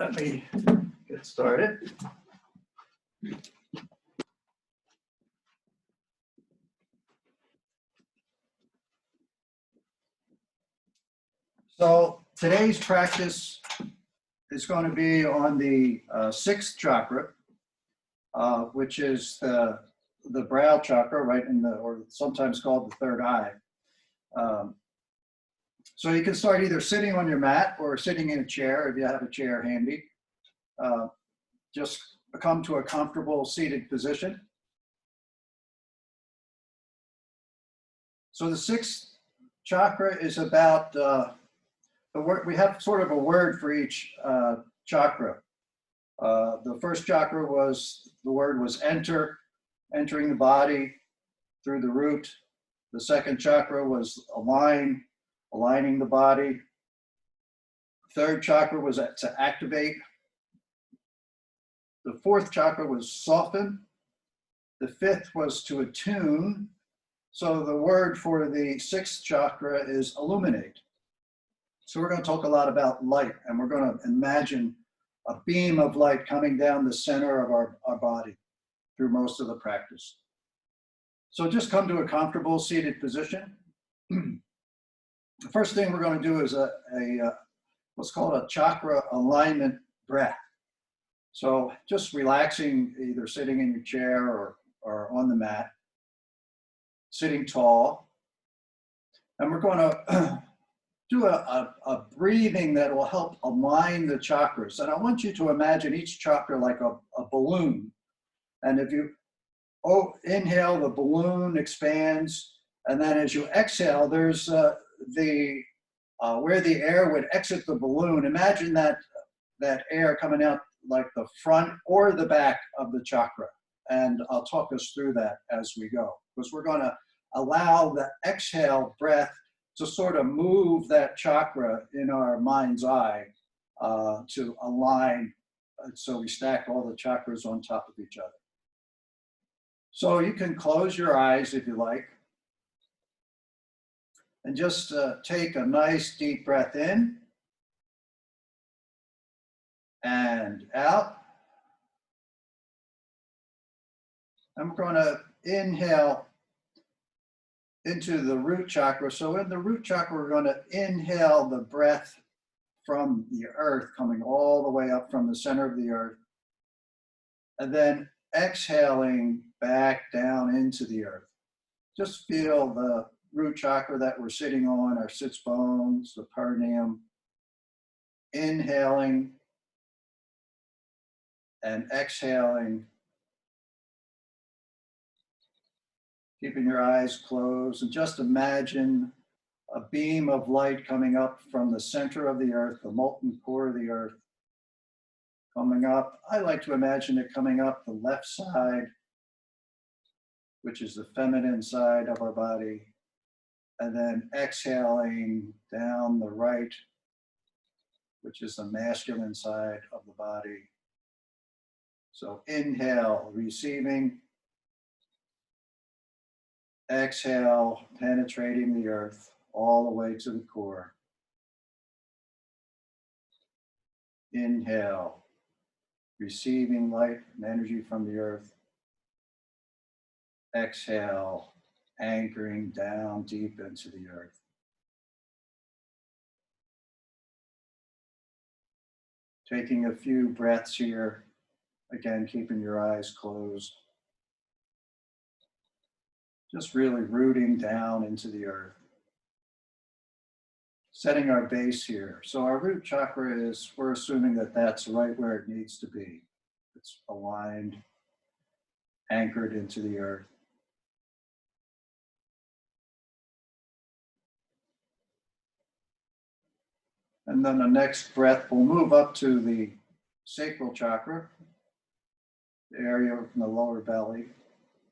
Let me get started. So today's practice is going to be on the sixth chakra, which is the brow chakra, right in the, or sometimes called the third eye. So you can start either sitting on your mat or sitting in a chair if you have a chair handy. Just come to a comfortable seated position. So the sixth chakra is about the word. We have sort of a word for each chakra. The first chakra the word was enter, entering the body through the root. The second chakra was align, aligning the body. Third chakra was to activate. The fourth chakra was soften. The fifth was to attune. So the word for the sixth chakra is illuminate. So we're going to talk a lot about light, and we're going to imagine a beam of light coming down the center of our body through most of the practice. So just come to a comfortable seated position. The first thing we're going to do is what's called a chakra alignment breath. So just relaxing, either sitting in your chair or on the mat, sitting tall. And we're going to do a breathing that will help align the chakras. And I want you to imagine each chakra like a balloon. And if you inhale, the balloon expands. And then as you exhale, there's where the air would exit the balloon. Imagine that air coming out like the front or the back of the chakra. And I'll talk us through that as we go, because we're going to allow the exhale breath to sort of move that chakra in our mind's eye to align. So we stack all the chakras on top of each other. So you can close your eyes if you like. And just take a nice deep breath in and out. And we're going to inhale into the root chakra. So in the root chakra, we're going to inhale the breath from the earth, coming all the way up from the center of the earth. And then exhaling back down into the earth. Just feel the root chakra that we're sitting on, our sits bones, the perineum. Inhaling and exhaling. Keeping your eyes closed, and just imagine a beam of light coming up from the center of the earth, the molten core of the earth, coming up. I like to imagine it coming up the left side, which is the feminine side of our body, and then exhaling down the right, which is the masculine side of the body. So inhale, receiving. Exhale, penetrating the earth all the way to the core. Inhale, receiving light and energy from the earth. Exhale, anchoring down deep into the earth. Taking a few breaths here, again, keeping your eyes closed. Just really rooting down into the earth. Setting our base here. So our root chakra is, we're assuming that that's right where it needs to be. It's aligned, anchored into the earth. And then the next breath, we'll move up to the sacral chakra, the area from the lower belly.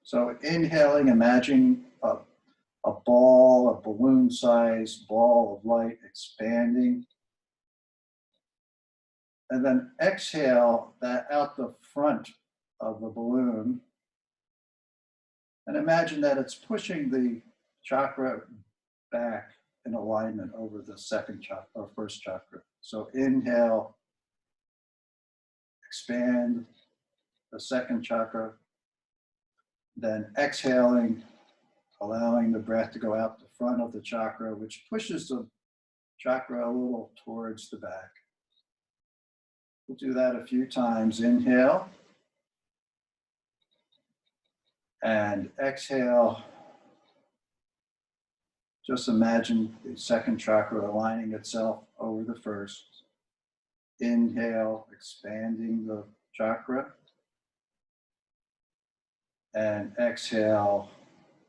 So inhaling, imagining a ball, a balloon-sized ball of light expanding. And then exhale that out the front of the balloon. And imagine that it's pushing the chakra back in alignment over the second chakra or first chakra. So inhale, expand the second chakra. Then exhaling, allowing the breath to go out the front of the chakra, which pushes the chakra a little towards the back. We'll do that a few times. Inhale and exhale. Just imagine the second chakra aligning itself over the first. Inhale, expanding the chakra. And exhale,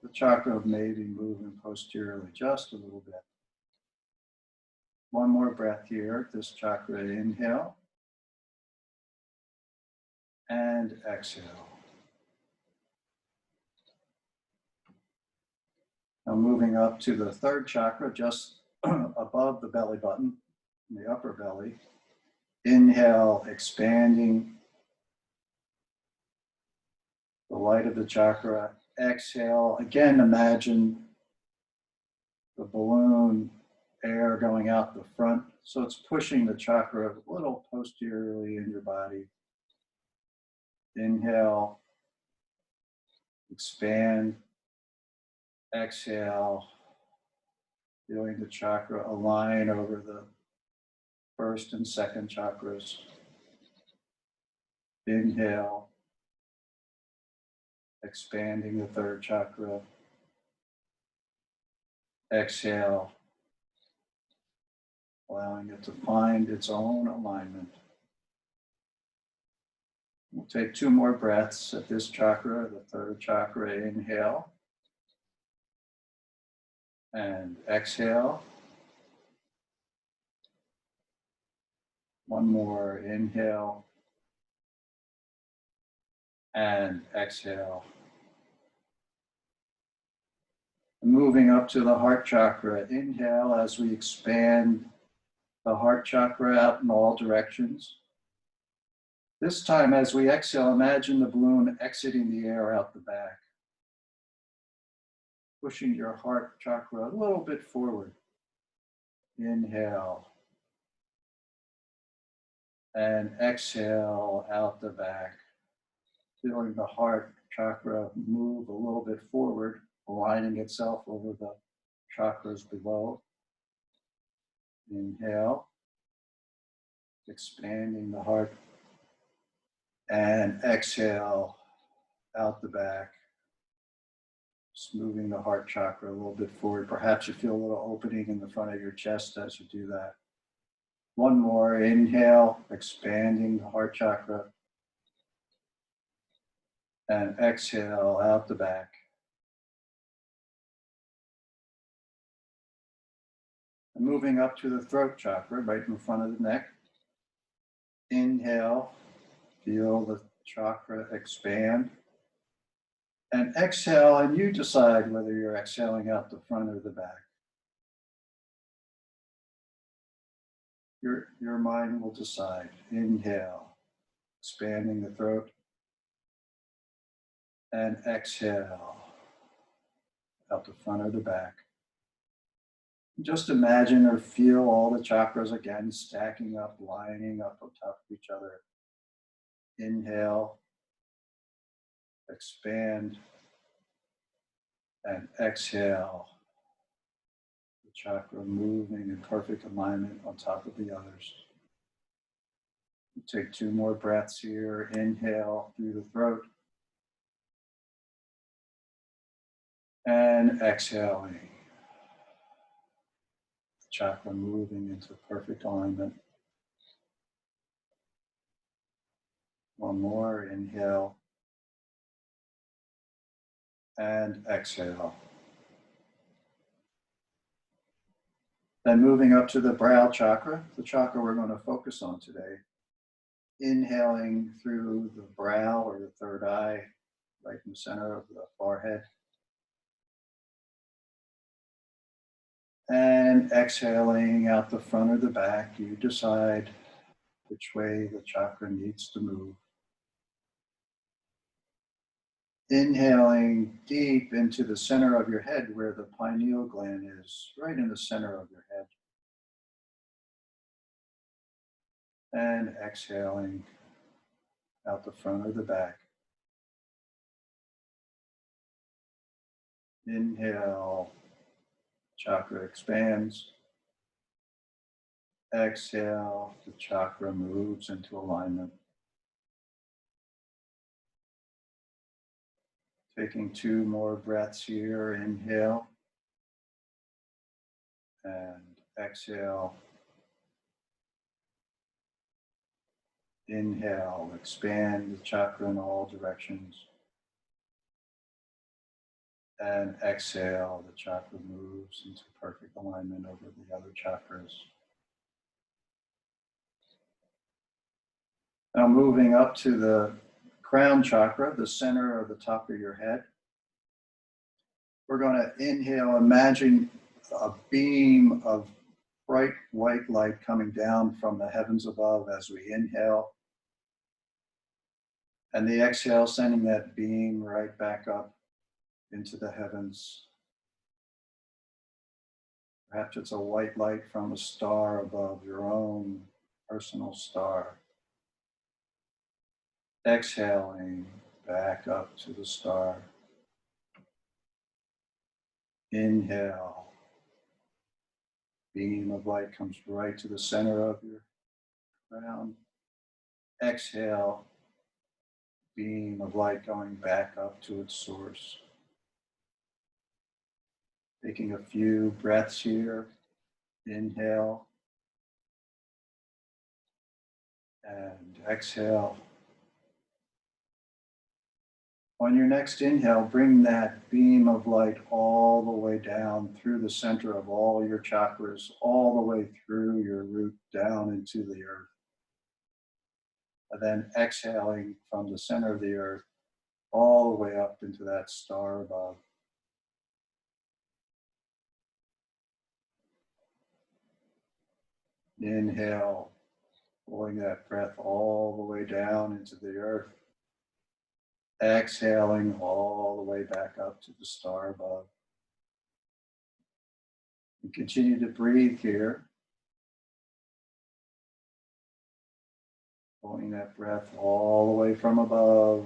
the chakra may be moving posteriorly just a little bit. One more breath here, this chakra. Inhale and exhale. Now moving up to the third chakra, just above the belly button, in the upper belly. Inhale, expanding the light of the chakra. Exhale, again, imagine the balloon air going out the front. So it's pushing the chakra a little posteriorly in your body. Inhale, expand. Exhale, feeling the chakra align over the first and second chakras. Inhale, expanding the third chakra. Exhale, allowing it to find its own alignment. We'll take 2 more breaths at this chakra, the third chakra. Inhale and exhale. One more. Inhale and exhale. Moving up to the heart chakra. Inhale as we expand the heart chakra out in all directions. This time, as we exhale, imagine the balloon exiting the air out the back, pushing your heart chakra a little bit forward. Inhale and exhale out the back, feeling the heart chakra move a little bit forward, aligning itself over the chakras below. Inhale, expanding the heart, and exhale out the back, just moving the heart chakra a little bit forward. Perhaps you feel a little opening in the front of your chest as you do that. One more. Inhale, expanding the heart chakra, and exhale out the back. And moving up to the throat chakra, right in front of the neck. Inhale, feel the chakra expand. And exhale, and you decide whether you're exhaling out the front or the back. Your mind will decide. Inhale, expanding the throat. And exhale, out the front or the back. Just imagine or feel all the chakras again stacking up, lining up on top of each other. Inhale, expand, and exhale. The chakra moving in perfect alignment on top of the others. Take 2 more breaths here. Inhale through the throat. And exhaling. The chakra moving into perfect alignment. One more. Inhale. And exhale. Then moving up to the brow chakra, the chakra we're going to focus on today. Inhaling through the brow or the third eye, right in the center of the forehead. And exhaling out the front or the back, you decide which way the chakra needs to move. Inhaling deep into the center of your head where the pineal gland is, right in the center of your head. And exhaling out the front or the back. Inhale, chakra expands. Exhale, the chakra moves into alignment. Taking 2 more breaths here. Inhale and exhale. Inhale, expand the chakra in all directions. And exhale, the chakra moves into perfect alignment over the other chakras. Now moving up to the crown chakra, the center of the top of your head. We're going to inhale, imagine a beam of bright white light coming down from the heavens above as we inhale. And the exhale, sending that beam right back up into the heavens. Perhaps it's a white light from a star above, your own personal star. Exhaling back up to the star. Inhale. Beam of light comes right to the center of your crown. Exhale. Beam of light going back up to its source. Taking a few breaths here. Inhale. And exhale. On your next inhale, bring that beam of light all the way down through the center of all your chakras, all the way through your root down into the earth. And then exhaling from the center of the earth, all the way up into that star above. Inhale, pulling that breath all the way down into the earth. Exhaling all the way back up to the star above. And continue to breathe here. Pulling that breath all the way from above,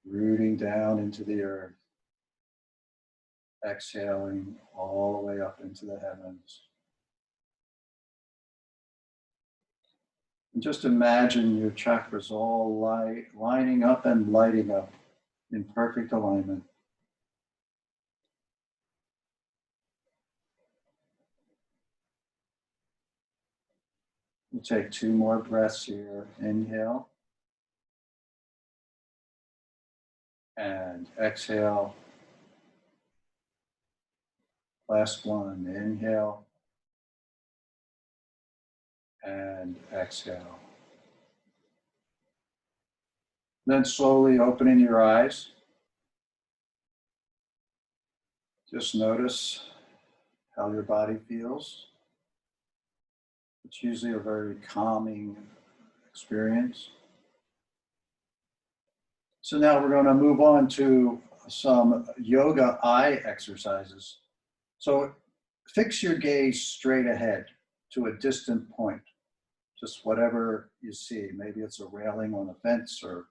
rooting down into the earth. Exhaling all the way up into the heavens. And just imagine your chakras all lining up and lighting up in perfect alignment. We'll take 2 more breaths here. Inhale. And exhale. Last one. Inhale. And exhale. Then slowly opening your eyes. Just notice how your body feels. It's usually a very calming experience. So now we're going to move on to some yoga eye exercises. So fix your gaze straight ahead to a distant point, just whatever you see. Maybe it's a railing on a fence or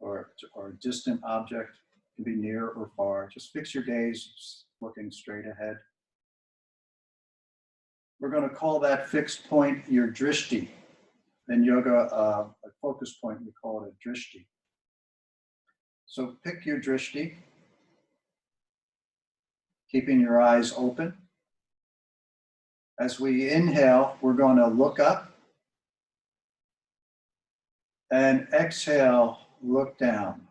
a distant object. It can be near or far. Just fix your gaze looking straight ahead. We're going to call that fixed point your drishti. In yoga, a focus point, we call it a drishti. So pick your drishti, keeping your eyes open. As we inhale, we're going to look up. And exhale, look down.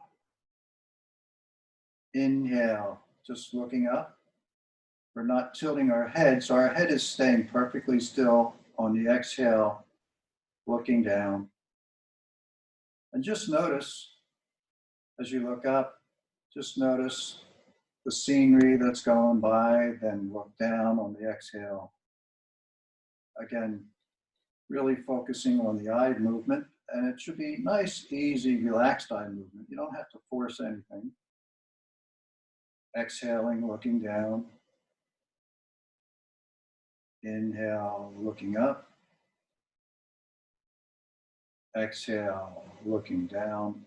Inhale, just looking up. We're not tilting our head, so our head is staying perfectly still on the exhale, looking down. And just notice, as you look up, just notice the scenery that's going by, then look down on the exhale. Again, really focusing on the eye movement, and it should be nice, easy, relaxed eye movement. You don't have to force anything. Exhaling, looking down. Inhale, looking up. Exhale, looking down.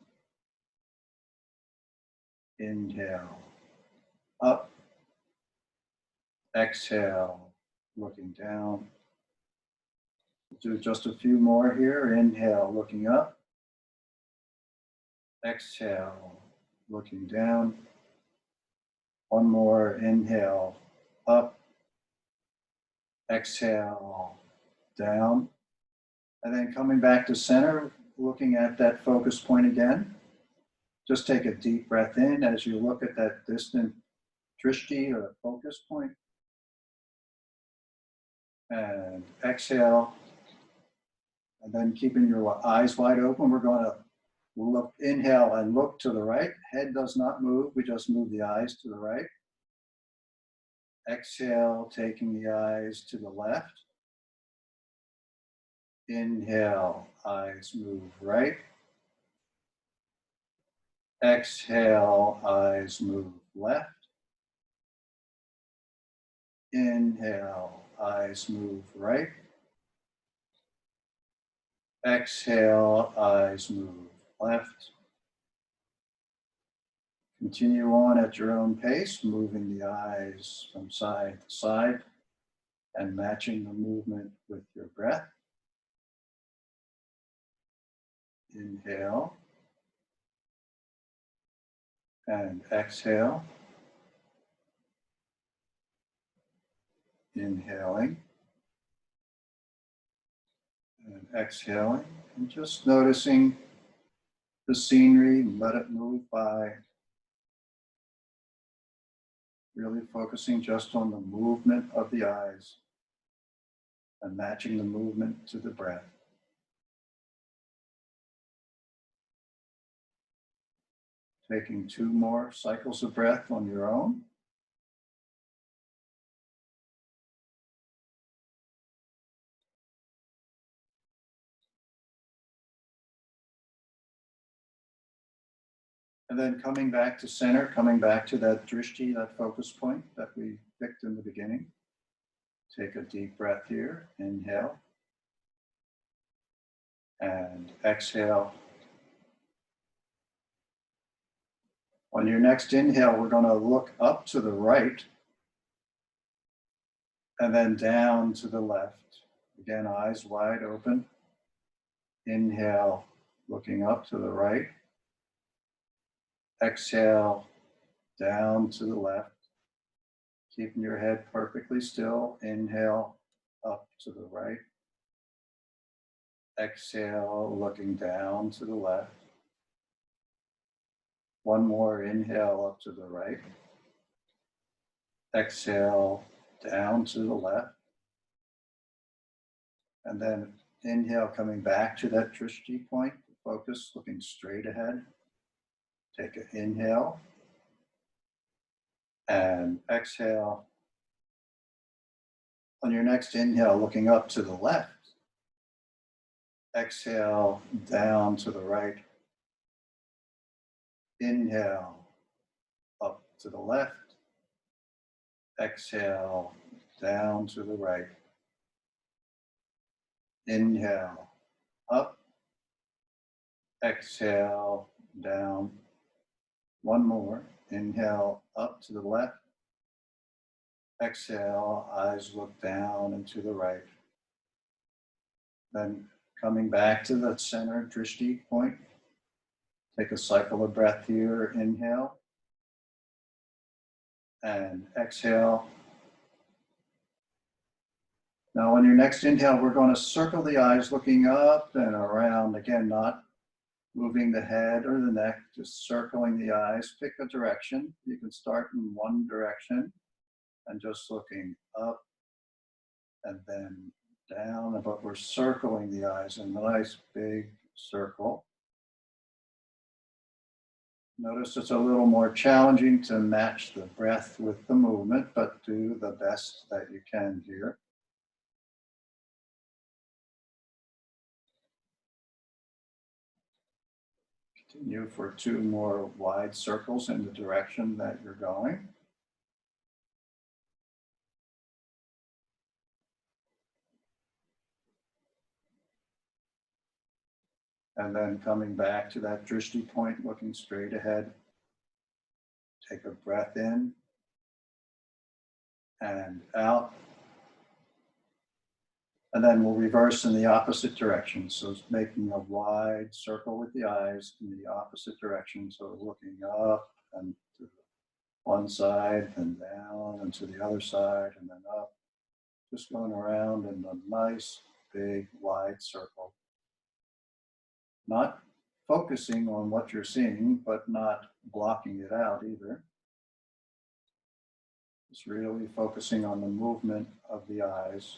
Inhale, up. Exhale, looking down. Do just a few more here. Inhale, looking up. Exhale, looking down. One more. Inhale, up. Exhale, down. And then coming back to center, looking at that focus point again. Just take a deep breath in as you look at that distant drishti or focus point. And exhale. And then keeping your eyes wide open, we're going to look, inhale and look to the right. Head does not move. We just move the eyes to the right. Exhale, taking the eyes to the left. Inhale, eyes move right. Exhale, eyes move left. Inhale, eyes move right. Exhale, eyes move left. Continue on at your own pace, moving the eyes from side to side and matching the movement with your breath. Inhale and exhale. Inhaling and exhaling, and just noticing the scenery, let it move by. Really focusing just on the movement of the eyes and matching the movement to the breath. Taking 2 more cycles of breath on your own. And then coming back to center, coming back to that drishti, that focus point that we picked in the beginning. Take a deep breath here, inhale. And exhale. On your next inhale, we're going to look up to the right and then down to the left. Again, eyes wide open. Inhale, looking up to the right. Exhale, down to the left. Keeping your head perfectly still. Inhale, up to the right. Exhale, looking down to the left. One more inhale up to the right. Exhale, down to the left. And then inhale, coming back to that drishti point, focus, looking straight ahead. Take an inhale and exhale. On your next inhale, looking up to the left. Exhale, down to the right. Inhale, up to the left. Exhale, down to the right. Inhale, up. Exhale, down. One more. Inhale, up to the left. Exhale, eyes look down and to the right. Then coming back to the center drishti point. Take a cycle of breath here. Inhale. And exhale. Now on your next inhale, we're going to circle the eyes looking up and around. Again, not moving the head or the neck, just circling the eyes. Pick a direction. You can start in one direction and just looking up and then down, but we're circling the eyes in a nice big circle. Notice it's a little more challenging to match the breath with the movement, but do the best that you can here. Continue for 2 more wide circles in the direction that you're going. And then coming back to that drishti point, looking straight ahead. Take a breath in and out. And then we'll reverse in the opposite direction. So it's making a wide circle with the eyes in the opposite direction. So looking up and to one side and down and to the other side and then up. Just going around in a nice, big, wide circle. Not focusing on what you're seeing, but not blocking it out either. Just really focusing on the movement of the eyes.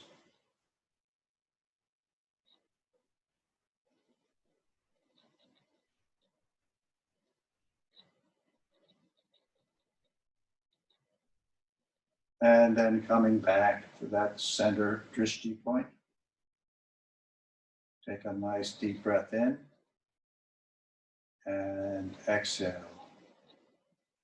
And then coming back to that center drishti point. Take a nice deep breath in and exhale.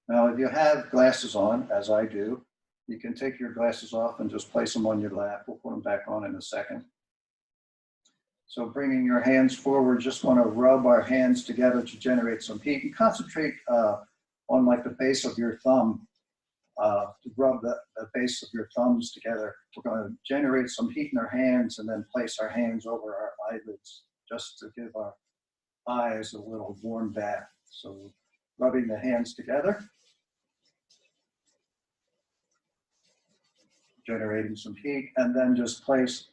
Now, if you have glasses on, as I do, you can take your glasses off and just place them on your lap. We'll put them back on in a second. So bringing your hands forward, just want to rub our hands together to generate some heat and concentrate on like the base of your thumb. To rub the base of your thumbs together. We're going to generate some heat in our hands and then place our hands over our eyelids just to give our eyes a little warm bath. So rubbing the hands together, generating some heat, and then just place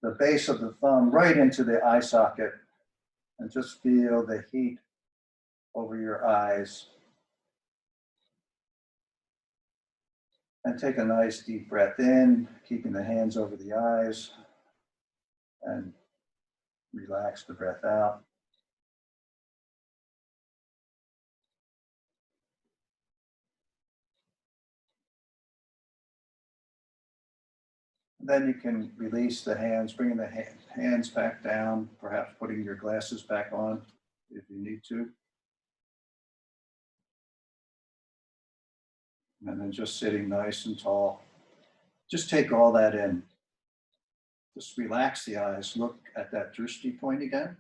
the base of the thumb right into the eye socket and just feel the heat over your eyes. And take a nice deep breath in, keeping the hands over the eyes, and relax the breath out. And then you can release the hands, bringing the hands back down, perhaps putting your glasses back on if you need to. And then just sitting nice and tall. Just take all that in. Just relax the eyes. Look at that drishti point again.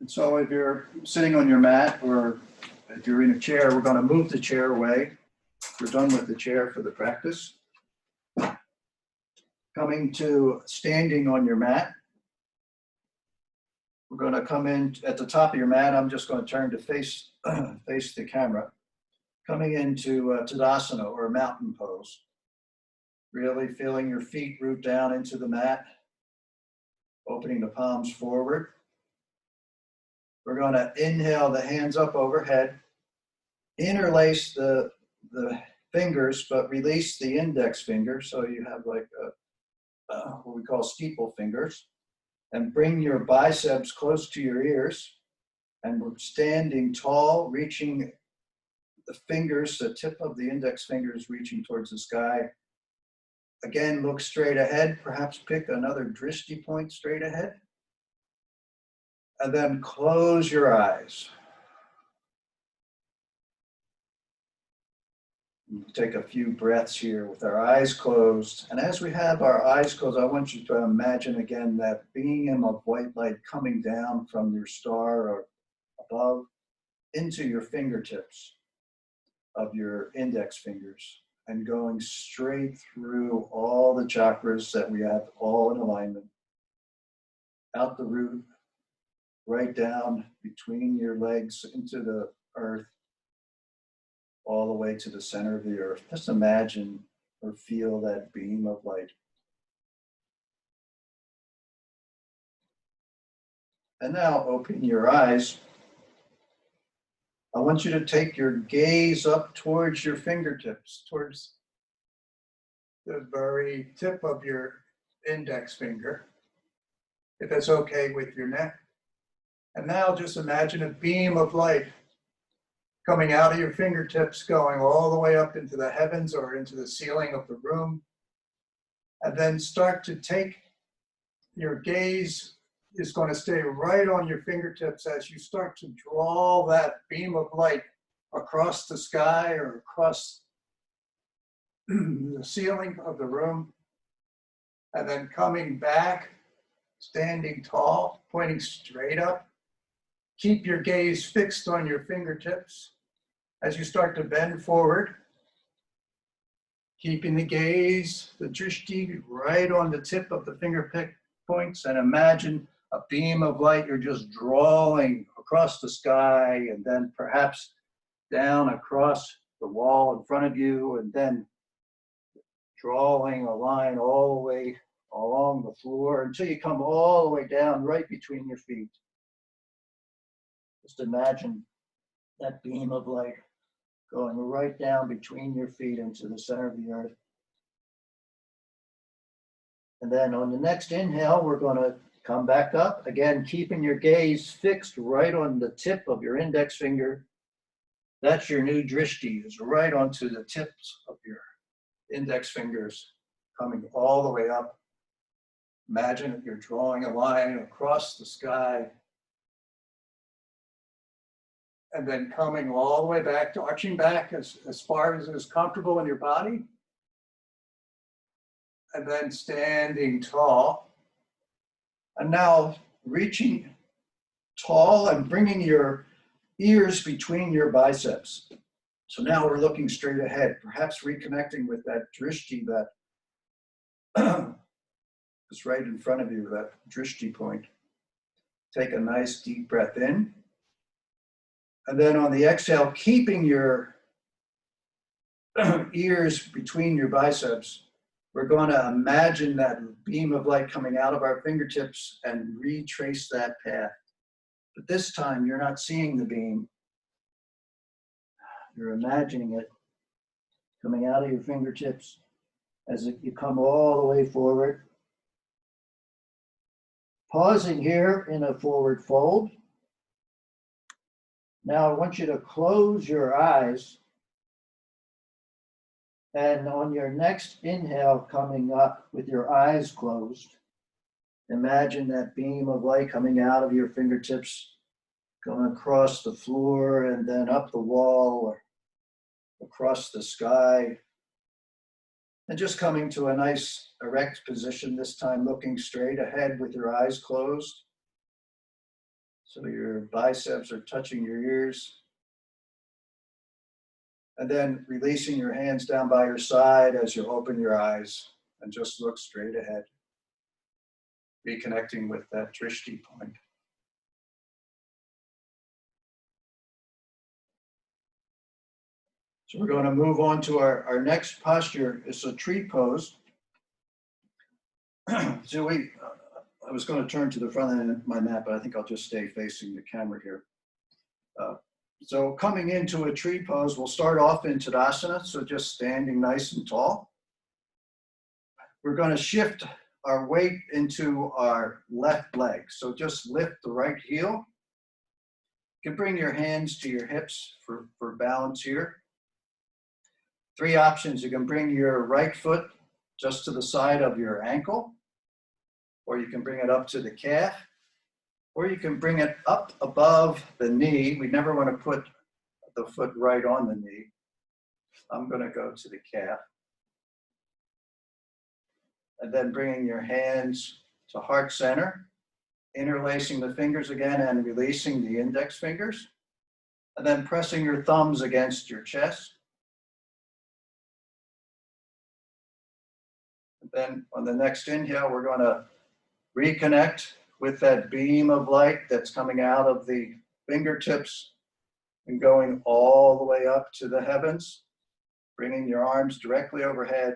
And so if you're sitting on your mat or if you're in a chair, we're going to move the chair away. We're done with the chair for the practice. Coming to standing on your mat. We're going to come in at the top of your mat. I'm just going to turn to face the camera. Coming into Tadasana or a mountain pose. Really feeling your feet root down into the mat. Opening the palms forward. We're going to inhale the hands up overhead. Interlace the fingers, but release the index finger. So you have like what we call steeple fingers. And bring your biceps close to your ears. And we're standing tall, reaching the fingers, the tip of the index fingers reaching towards the sky. Again, look straight ahead. Perhaps pick another drishti point straight ahead. And then close your eyes. Take a few breaths here with our eyes closed. And as we have our eyes closed, I want you to imagine again that beam of white light coming down from your star or above into your fingertips of your index fingers and going straight through all the chakras that we have all in alignment. Out the root, right down between your legs into the earth, all the way to the center of the earth. Just imagine or feel that beam of light. And now open your eyes. I want you to take your gaze up towards your fingertips, towards the very tip of your index finger, if that's okay with your neck. And now just imagine a beam of light coming out of your fingertips, going all the way up into the heavens or into the ceiling of the room. And then start to take your gaze is going to stay right on your fingertips as you start to draw that beam of light across the sky or across the ceiling of the room, and then coming back, standing tall, pointing straight up. Keep your gaze fixed on your fingertips as you start to bend forward. Keeping the gaze, the drishti, right on the tip of the finger points, and imagine a beam of light you're just drawing across the sky and then perhaps down across the wall in front of you, and then drawing a line all the way along the floor until you come all the way down right between your feet. Just imagine that beam of light going right down between your feet into the center of the earth. And then on the next inhale, we're going to come back up, again, keeping your gaze fixed right on the tip of your index finger. That's your new drishti, is right onto the tips of your index fingers, coming all the way up. Imagine that you're drawing a line across the sky, and then coming all the way back to arching back as far as is comfortable in your body. And then standing tall. And now reaching tall and bringing your ears between your biceps. So now we're looking straight ahead, perhaps reconnecting with that drishti that is right in front of you, that drishti point. Take a nice deep breath in. And then on the exhale, keeping your ears between your biceps, we're going to imagine that beam of light coming out of our fingertips and retrace that path. But this time, you're not seeing the beam. You're imagining it coming out of your fingertips as you come all the way forward. Pausing here in a forward fold. Now I want you to close your eyes, and on your next inhale coming up with your eyes closed, imagine that beam of light coming out of your fingertips, going across the floor and then up the wall or across the sky, and just coming to a nice erect position, this time looking straight ahead with your eyes closed. So your biceps are touching your ears. And then releasing your hands down by your side as you open your eyes and just look straight ahead. Reconnecting with that drishti point. So we're going to move on to our next posture. It's a tree pose. So I was going to turn to the front of my mat, but I think I'll just stay facing the camera here. So coming into a tree pose, we'll start off in Tadasana, so just standing nice and tall. We're going to shift our weight into our left leg. So just lift the right heel. You can bring your hands to your hips for balance here. 3 options. You can bring your right foot just to the side of your ankle, or you can bring it up to the calf, or you can bring it up above the knee. We never want to put the foot right on the knee. I'm going to go to the calf. And then bringing your hands to heart center, interlacing the fingers again and releasing the index fingers. And then pressing your thumbs against your chest. And then on the next inhale, we're going to reconnect with that beam of light that's coming out of the fingertips and going all the way up to the heavens, bringing your arms directly overhead,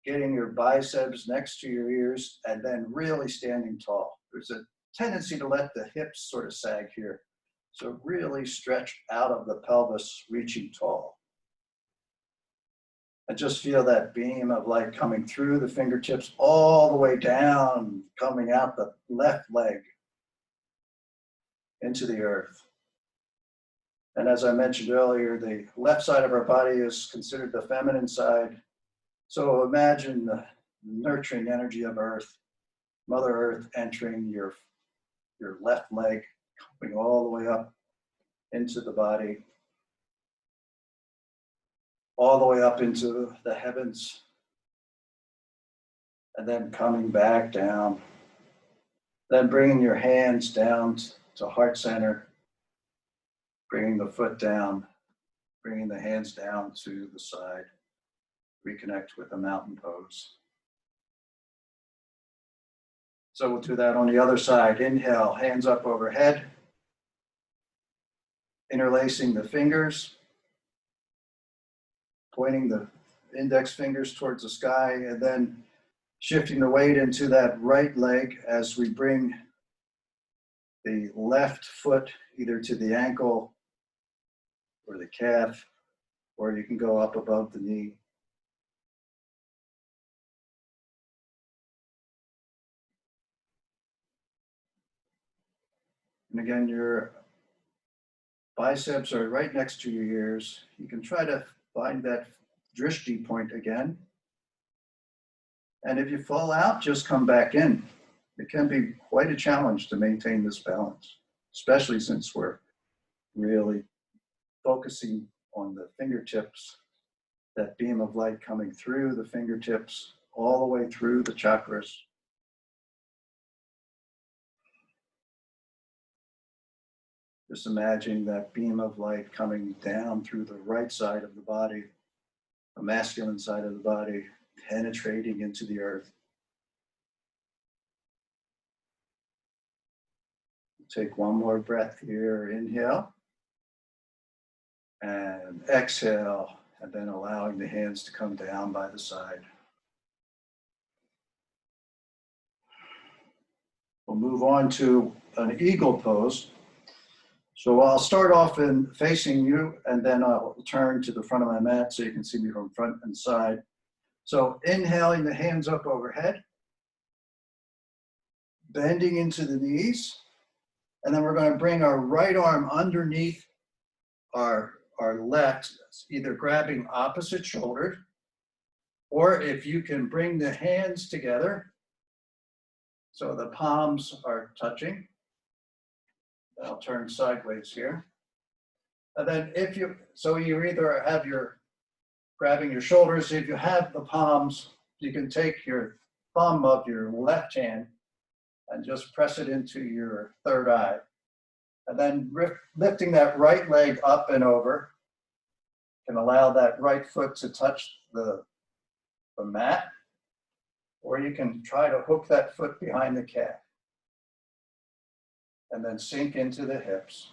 getting your biceps next to your ears, and then really standing tall. There's a tendency to let the hips sort of sag here. So really stretch out of the pelvis, reaching tall. And just feel that beam of light coming through the fingertips all the way down, coming out the left leg into the earth. And as I mentioned earlier, the left side of our body is considered the feminine side. So imagine the nurturing energy of Earth, Mother Earth entering your left leg, coming all the way up into the body. all the way up into the heavens, and then coming back down. Then bringing your hands down to heart center, bringing the foot down, bringing the hands down to the side. Reconnect with the mountain pose. So we'll do that on the other side. Inhale, hands up overhead, interlacing the fingers, pointing the index fingers towards the sky, and then shifting the weight into that right leg as we bring the left foot either to the ankle or the calf, or you can go up above the knee. And again, your biceps are right next to your ears. You can try to find that drishti point again. And if you fall out, just come back in. It can be quite a challenge to maintain this balance, especially since we're really focusing on the fingertips, that beam of light coming through the fingertips, all the way through the chakras. Just imagine that beam of light coming down through the right side of the body, the masculine side of the body, penetrating into the earth. Take one more breath here. Inhale and exhale, and then allowing the hands to come down by the side. We'll move on to an eagle pose. So I'll start off in facing you, and then I'll turn to the front of my mat so you can see me from front and side. So inhaling the hands up overhead, bending into the knees, and then we're going to bring our right arm underneath our left, either grabbing opposite shoulder, or if you can bring the hands together so the palms are touching. I'll turn sideways here. And then so you either have grabbing your shoulders. If you have the palms, you can take your thumb of your left hand and just press it into your third eye. And then lifting that right leg up and over can allow that right foot to touch the mat, or you can try to hook that foot behind the calf. And then sink into the hips.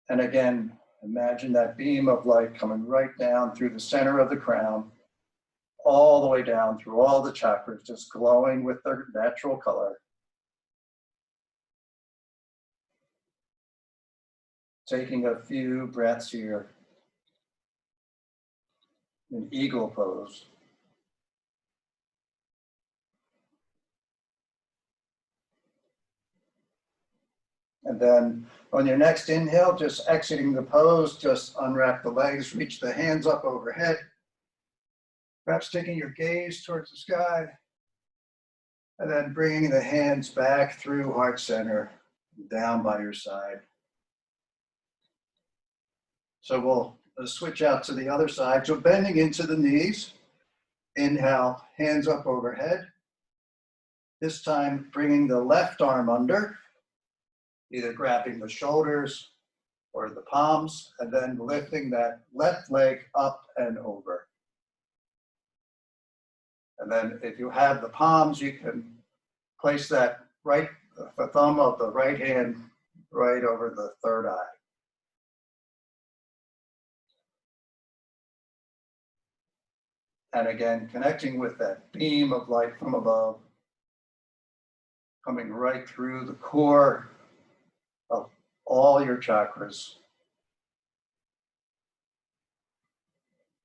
And again, imagine that beam of light coming right down through the center of the crown, all the way down through all the chakras, just glowing with their natural color. Taking a few breaths here in eagle pose. And then on your next inhale, just exiting the pose, just unwrap the legs, reach the hands up overhead. Perhaps taking your gaze towards the sky. And then bringing the hands back through heart center, down by your side. So we'll switch out to the other side. So bending into the knees. Inhale, hands up overhead. This time bringing the left arm under, either grabbing the shoulders or the palms, and then lifting that left leg up and over. And then if you have the palms, you can place that the thumb of the right hand right over the third eye. And again, connecting with that beam of light from above, coming right through the core of all your chakras.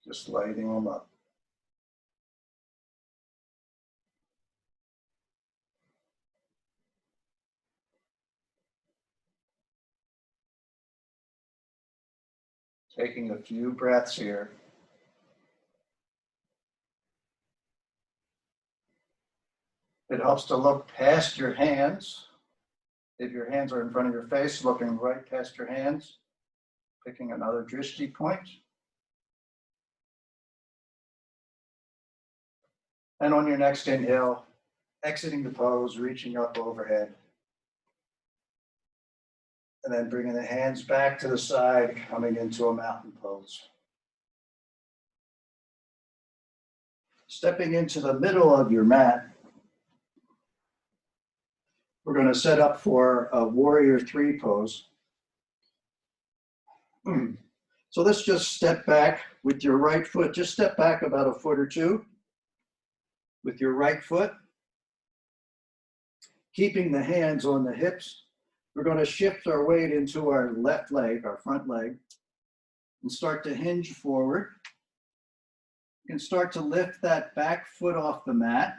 Just lighting them up. Taking a few breaths here. It helps to look past your hands. If your hands are in front of your face, looking right past your hands, picking another drishti point. And on your next inhale, exiting the pose, reaching up overhead. And then bringing the hands back to the side, coming into a mountain pose. Stepping into the middle of your mat, we're going to set up for a warrior 3 pose. So let's just step back with your right foot. Just step back about a foot or two with your right foot. Keeping the hands on the hips, we're going to shift our weight into our left leg, our front leg, and start to hinge forward. You can start to lift that back foot off the mat.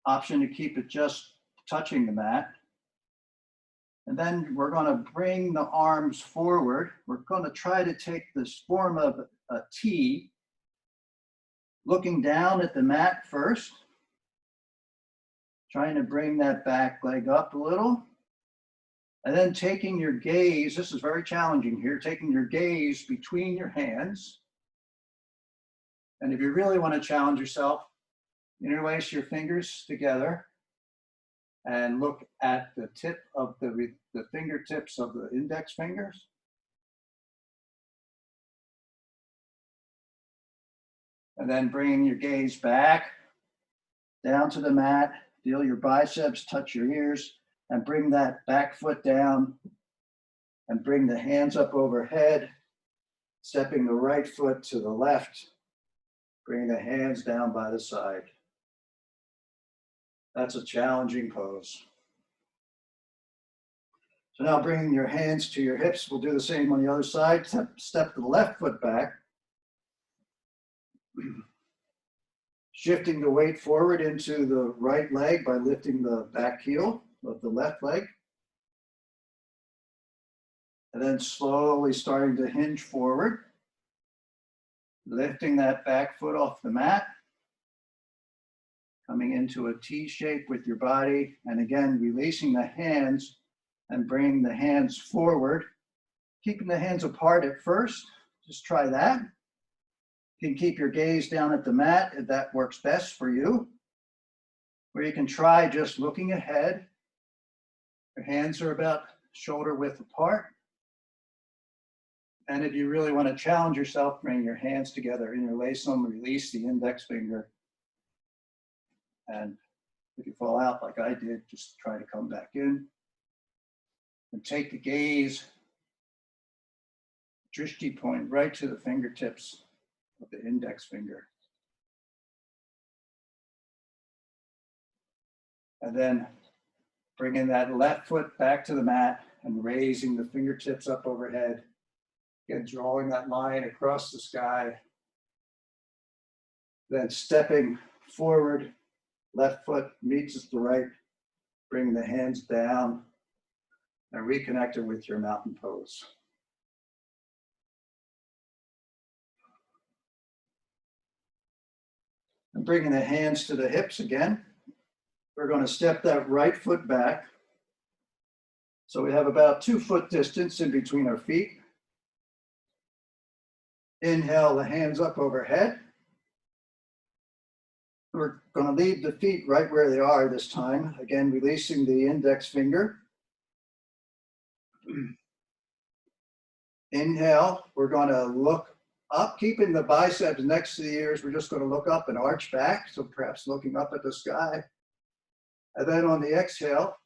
Option to keep it just touching the mat. And then we're going to bring the arms forward. We're going to try to take this form of a T, looking down at the mat first, trying to bring that back leg up a little, and then taking your gaze, this is very challenging here, taking your gaze between your hands. And if you really want to challenge yourself, interlace your fingers together and look at the tip of the fingertips of the index fingers. And then bringing your gaze back down to the mat, feel your biceps touch your ears, and bring that back foot down and bring the hands up overhead, stepping the right foot to the left, bring the hands down by the side. That's a challenging pose. So now bringing your hands to your hips, we'll do the same on the other side. Step the left foot back. Shifting the weight forward into the right leg by lifting the back heel of the left leg. And then slowly starting to hinge forward. Lifting that back foot off the mat. Coming into a T shape with your body, and again, releasing the hands and bringing the hands forward. Keeping the hands apart at first, just try that. You can keep your gaze down at the mat if that works best for you. Or you can try just looking ahead. Your hands are about shoulder width apart. And if you really want to challenge yourself, bring your hands together, interlace them, release the index finger. And if you fall out like I did, just try to come back in. And take the gaze, drishti point right to the fingertips of the index finger. And then bringing that left foot back to the mat and raising the fingertips up overhead. Again, drawing that line across the sky. Then stepping forward. Left foot meets the right, bring the hands down and reconnect it with your mountain pose. And bringing the hands to the hips again. We're going to step that right foot back. So we have about 2 foot distance in between our feet. Inhale, the hands up overhead. We're going to leave the feet right where they are this time. Again, releasing the index finger. Inhale, we're going to look up, keeping the biceps next to the ears. We're just going to look up and arch back. So perhaps looking up at the sky. And then on the exhale,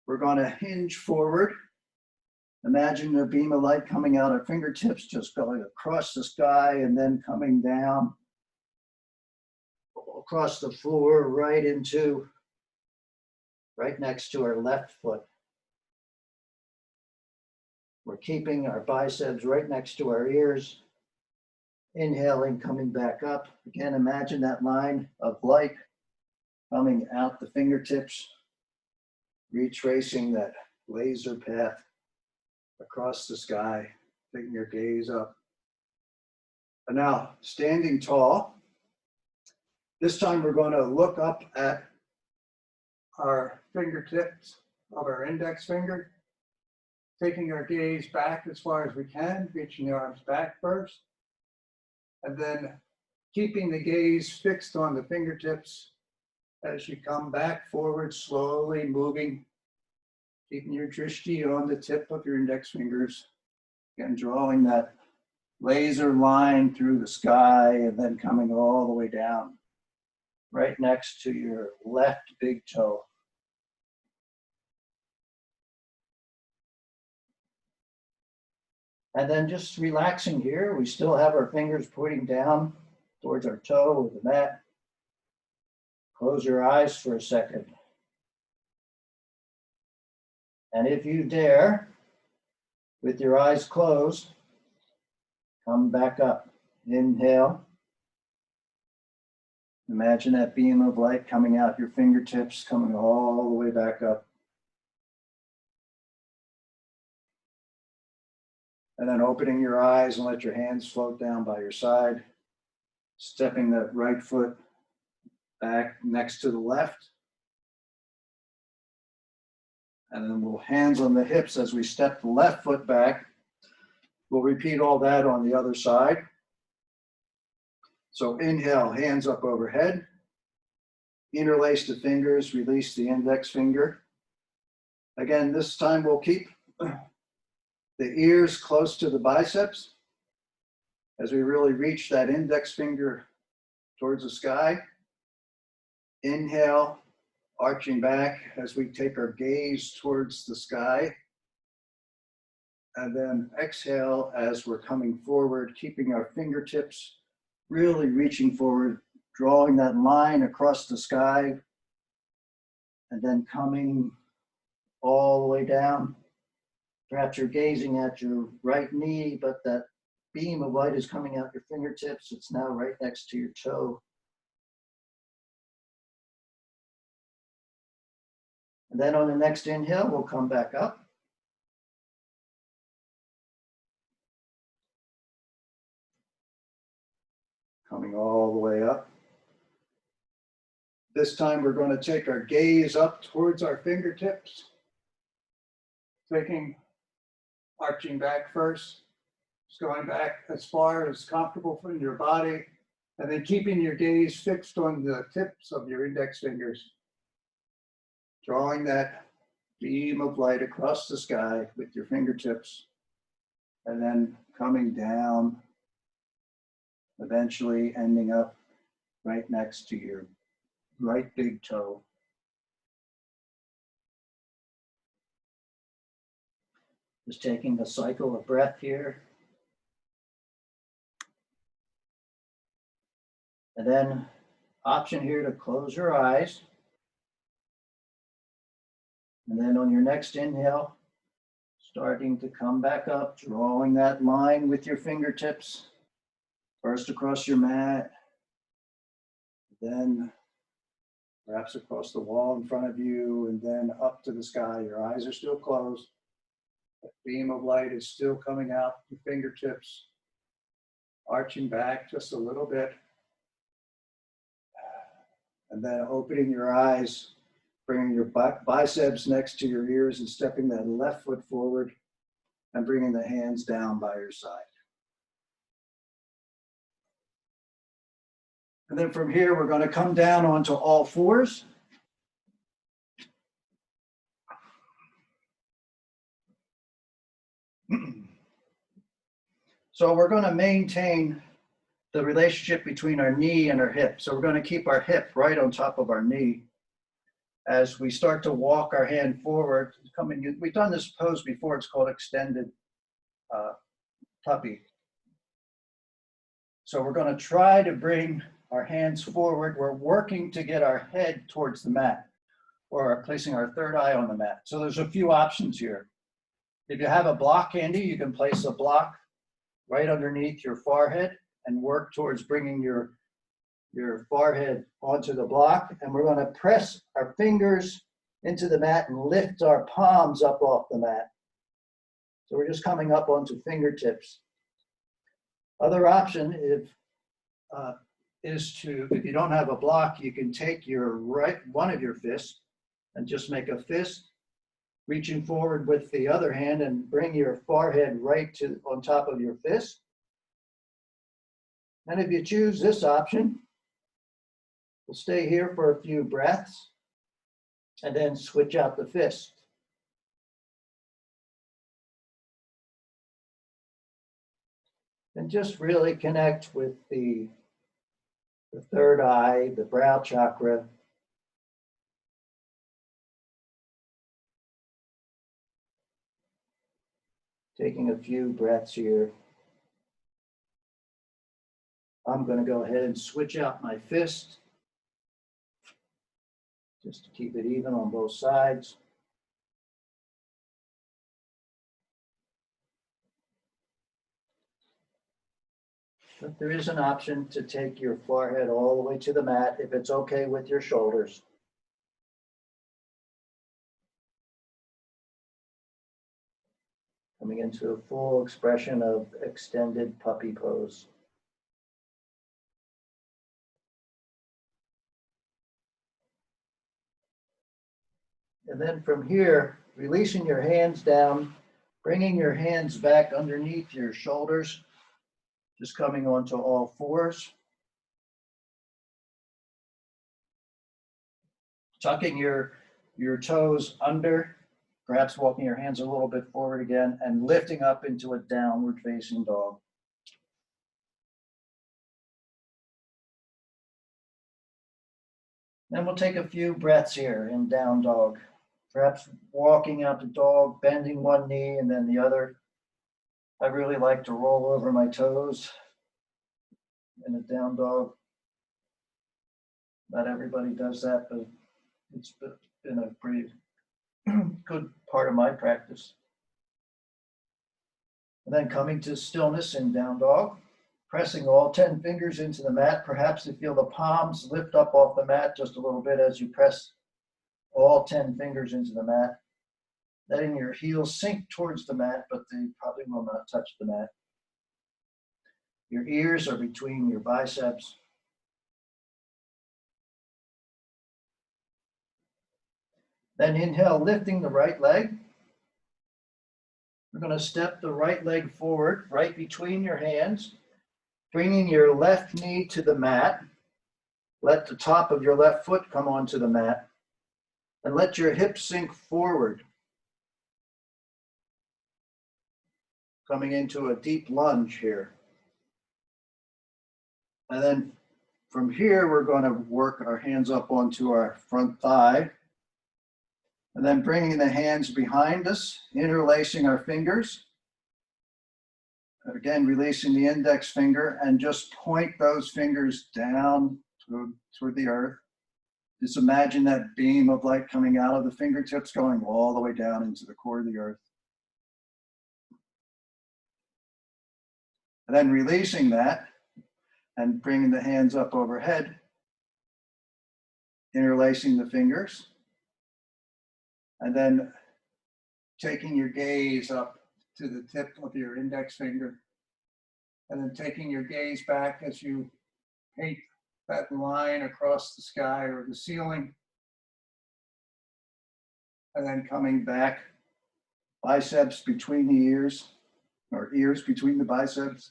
we're going to hinge forward. Imagine a beam of light coming out of fingertips, just going across the sky and then coming down across the floor, right next to our left foot. We're keeping our biceps right next to our ears. Inhaling, coming back up. Again, imagine that line of light coming out the fingertips, retracing that laser path across the sky, taking your gaze up. And now, standing tall. This time we're going to look up at our fingertips of our index finger, taking our gaze back as far as we can, reaching the arms back first, and then keeping the gaze fixed on the fingertips as you come back forward, slowly moving, keeping your drishti on the tip of your index fingers, and drawing that laser line through the sky and then coming all the way down, right next to your left big toe. And then just relaxing here. We still have our fingers pointing down towards our toe or the mat. Close your eyes for a second. And if you dare, with your eyes closed, come back up. Inhale. Imagine that beam of light coming out your fingertips, coming all the way back up. And then opening your eyes and let your hands float down by your side. Stepping that right foot back next to the left. And then we'll hands on the hips as we step the left foot back. We'll repeat all that on the other side. So inhale, hands up overhead. Interlace the fingers, release the index finger. Again, this time we'll keep the ears close to the biceps as we really reach that index finger towards the sky. Inhale, arching back as we take our gaze towards the sky. And then exhale as we're coming forward, keeping our fingertips really reaching forward, drawing that line across the sky, and then coming all the way down. Perhaps you're gazing at your right knee, but that beam of light is coming out your fingertips. It's now right next to your toe. And then on the next inhale, we'll come back up. Coming all the way up. This time we're going to take our gaze up towards our fingertips. Arching back first. Just going back as far as comfortable from your body. And then keeping your gaze fixed on the tips of your index fingers. Drawing that beam of light across the sky with your fingertips. And then coming down. Eventually ending up right next to your right big toe. Just taking a cycle of breath here. And then option here to close your eyes. And then on your next inhale, starting to come back up, drawing that line with your fingertips. First across your mat, then perhaps across the wall in front of you, and then up to the sky. Your eyes are still closed. The beam of light is still coming out your fingertips, arching back just a little bit. And then opening your eyes, bringing your biceps next to your ears and stepping that left foot forward and bringing the hands down by your side. And then from here, we're going to come down onto all fours. So we're going to maintain the relationship between our knee and our hip. So we're going to keep our hip right on top of our knee. As we start to walk our hand forward, we've done this pose before, it's called extended puppy. So we're going to try to bring our hands forward. We're working to get our head towards the mat or placing our third eye on the mat. So there's a few options here. If you have a block handy, you can place a block right underneath your forehead and work towards bringing your forehead onto the block. And we're going to press our fingers into the mat and lift our palms up off the mat. So we're just coming up onto fingertips. Other option is if you don't have a block, you can take one of your fists and just make a fist, reaching forward with the other hand and bring your forehead right on top of your fist. And if you choose this option, we'll stay here for a few breaths and then switch out the fist. And just really connect with the third eye, the brow chakra. Taking a few breaths here. I'm going to go ahead and switch out my fist just to keep it even on both sides. But there is an option to take your forehead all the way to the mat if it's okay with your shoulders. Coming into a full expression of extended puppy pose. And then from here, releasing your hands down, bringing your hands back underneath your shoulders, just coming onto all fours. Tucking your toes under, perhaps walking your hands a little bit forward again, and lifting up into a downward facing dog. Then we'll take a few breaths here in down dog. Perhaps walking out the dog, bending one knee and then the other. I really like to roll over my toes in a down dog. Not everybody does that, but it's been a pretty good part of my practice. And then coming to stillness in down dog, pressing all 10 fingers into the mat. Perhaps you feel the palms lift up off the mat just a little bit as you press all 10 fingers into the mat. Letting your heels sink towards the mat, but they probably will not touch the mat. Your ears are between your biceps. Then inhale, lifting the right leg. We're going to step the right leg forward, right between your hands, bringing your left knee to the mat. Let the top of your left foot come onto the mat, and let your hips sink forward. Coming into a deep lunge here. And then from here, we're going to work our hands up onto our front thigh. And then bringing the hands behind us, interlacing our fingers. Again, releasing the index finger and just point those fingers down toward the earth. Just imagine that beam of light coming out of the fingertips going all the way down into the core of the earth. And then releasing that and bringing the hands up overhead, interlacing the fingers. And then taking your gaze up to the tip of your index finger. And then taking your gaze back as you paint that line across the sky or the ceiling. And then coming back, biceps between the ears, or ears between the biceps.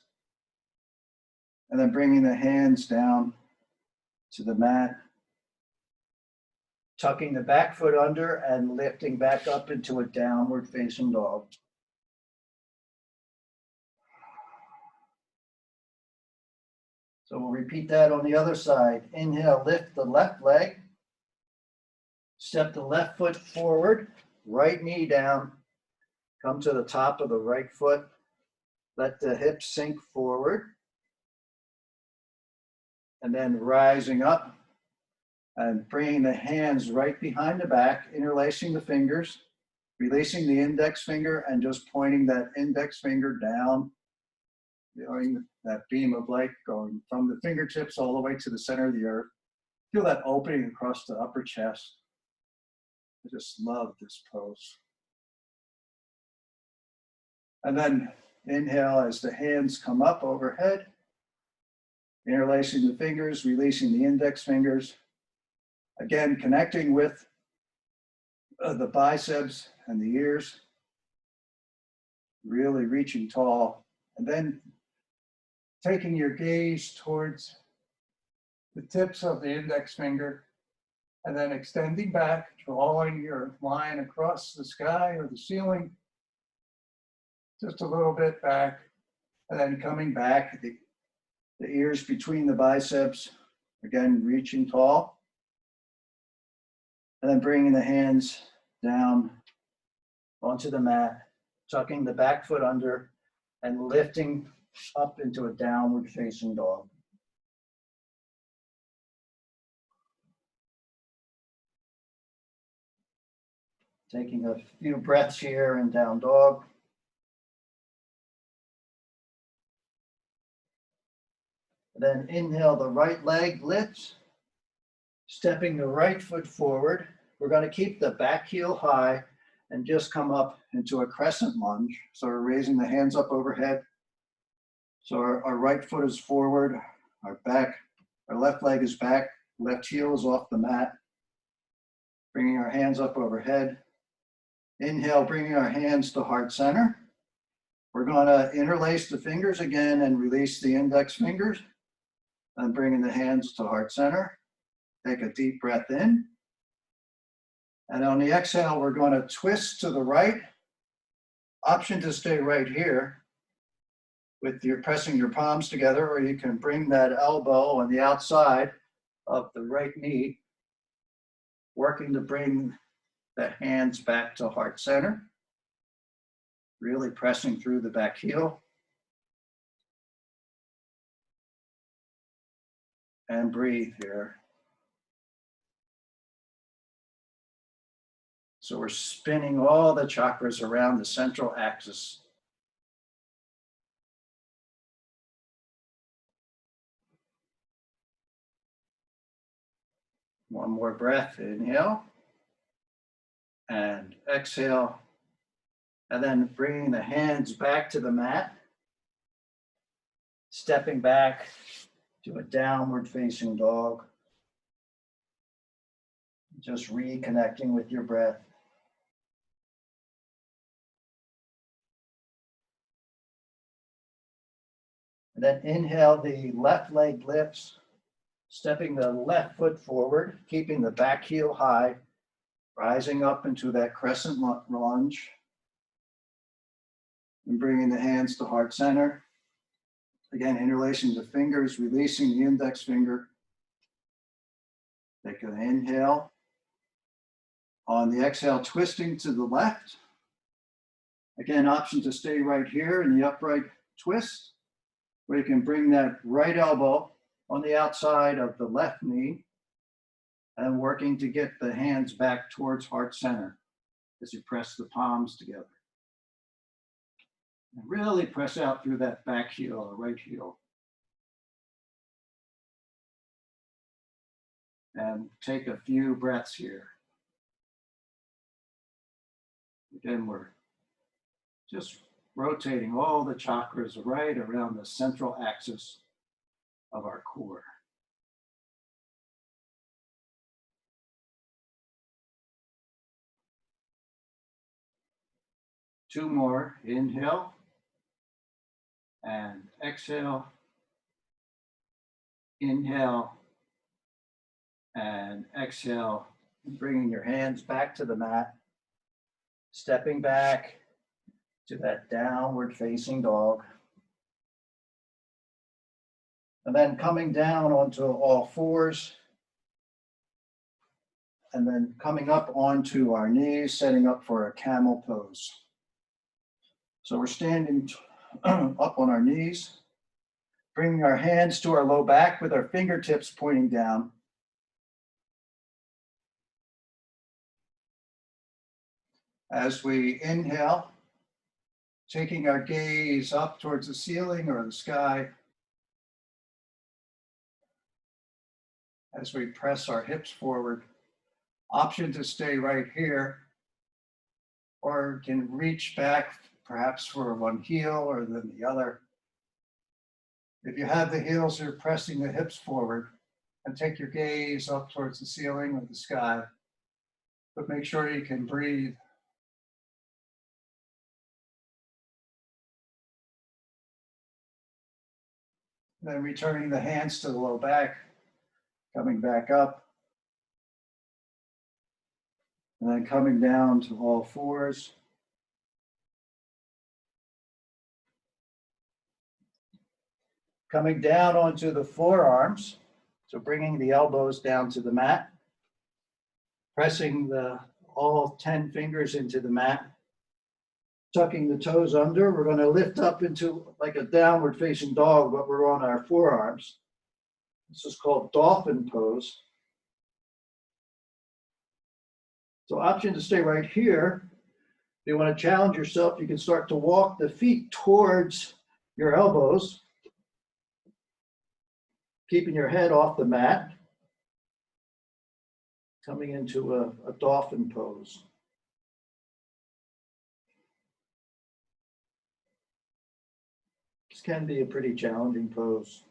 And then bringing the hands down to the mat. Tucking the back foot under and lifting back up into a downward facing dog. So we'll repeat that on the other side. Inhale, lift the left leg. Step the left foot forward, right knee down. Come to the top of the right foot. Let the hips sink forward. And then rising up and bringing the hands right behind the back, interlacing the fingers, releasing the index finger and just pointing that index finger down, that beam of light going from the fingertips all the way to the center of the earth. Feel that opening across the upper chest. I just love this pose. And then inhale as the hands come up overhead, interlacing the fingers, releasing the index fingers. Again, connecting with the biceps and the ears, really reaching tall. And then taking your gaze towards the tips of the index finger and then extending back, drawing your line across the sky or the ceiling, just a little bit back, and then coming back, the ears between the biceps, again, reaching tall, and then bringing the hands down onto the mat, tucking the back foot under and lifting up into a downward facing dog. Taking a few breaths here in down dog. Then inhale, the right leg lifts, stepping the right foot forward. We're going to keep the back heel high and just come up into a crescent lunge. So we're raising the hands up overhead. So our right foot is forward, our left leg is back, left heel is off the mat. Bringing our hands up overhead. Inhale, bringing our hands to heart center. We're going to interlace the fingers again and release the index fingers. And bringing the hands to heart center. Take a deep breath in. And on the exhale, we're going to twist to the right. Option to stay right here with your pressing your palms together, or you can bring that elbow on the outside of the right knee, working to bring the hands back to heart center. Really pressing through the back heel. And breathe here. So we're spinning all the chakras around the central axis. One more breath, inhale and exhale. And then bringing the hands back to the mat, stepping back to a downward facing dog. Just reconnecting with your breath. And then inhale, the left leg lifts, stepping the left foot forward, keeping the back heel high, rising up into that crescent lunge. And bringing the hands to heart center. Again, interlacing the fingers, releasing the index finger. Take an inhale. On the exhale, twisting to the left. Again, option to stay right here in the upright twist, where you can bring that right elbow on the outside of the left knee and working to get the hands back towards heart center as you press the palms together. And really press out through that back heel or right heel. And take a few breaths here. Again, we're just rotating all the chakras right around the central axis of our core. Two more, inhale and exhale. Inhale and exhale, bringing your hands back to the mat, stepping back to that downward facing dog. And then coming down onto all fours, and then coming up onto our knees, setting up for a camel pose. So we're standing up on our knees, bringing our hands to our low back with our fingertips pointing down. As we inhale, taking our gaze up towards the ceiling or the sky. As we press our hips forward, option to stay right here, or can reach back perhaps for one heel or then the other. If you have the heels, you're pressing the hips forward and take your gaze up towards the ceiling or the sky, but make sure you can breathe. And then returning the hands to the low back, coming back up. And then coming down to all fours. Coming down onto the forearms. So bringing the elbows down to the mat. Pressing all 10 fingers into the mat. Tucking the toes under. We're going to lift up into like a downward facing dog, but we're on our forearms. This is called dolphin pose. So option to stay right here. If you want to challenge yourself, you can start to walk the feet towards your elbows, keeping your head off the mat, coming into a dolphin pose. This can be a pretty challenging pose.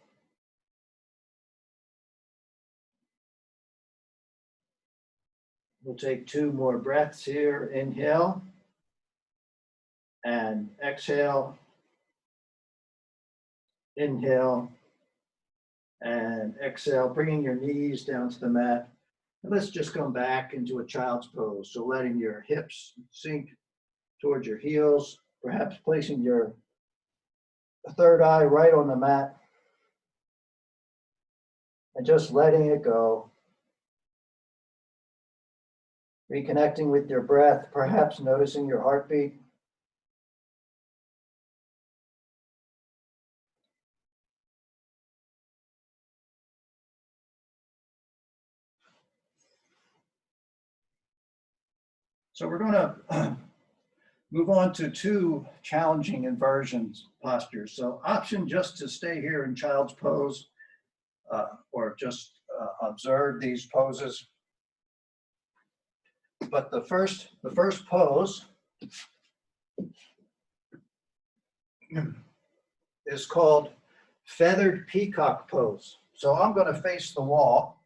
We'll take 2 more breaths here. Inhale and exhale. Inhale and exhale, bringing your knees down to the mat. And let's just come back into a child's pose. So letting your hips sink towards your heels, perhaps placing your third eye right on the mat and just letting it go. Reconnecting with your breath, perhaps noticing your heartbeat. So we're going to move on to 2 challenging inversions postures. So option just to stay here in child's pose or just observe these poses. But the first pose is called feathered peacock pose. So I'm going to face the wall.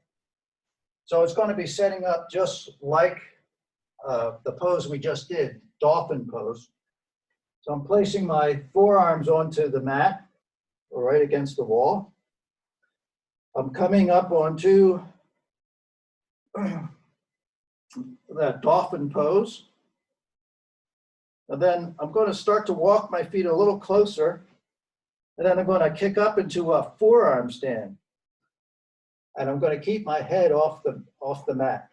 So it's going to be setting up just like the pose we just did, dolphin pose. So I'm placing my forearms onto the mat or right against the wall. I'm coming up onto that dolphin pose. And then I'm going to start to walk my feet a little closer. And then I'm going to kick up into a forearm stand. And I'm going to keep my head off the mat.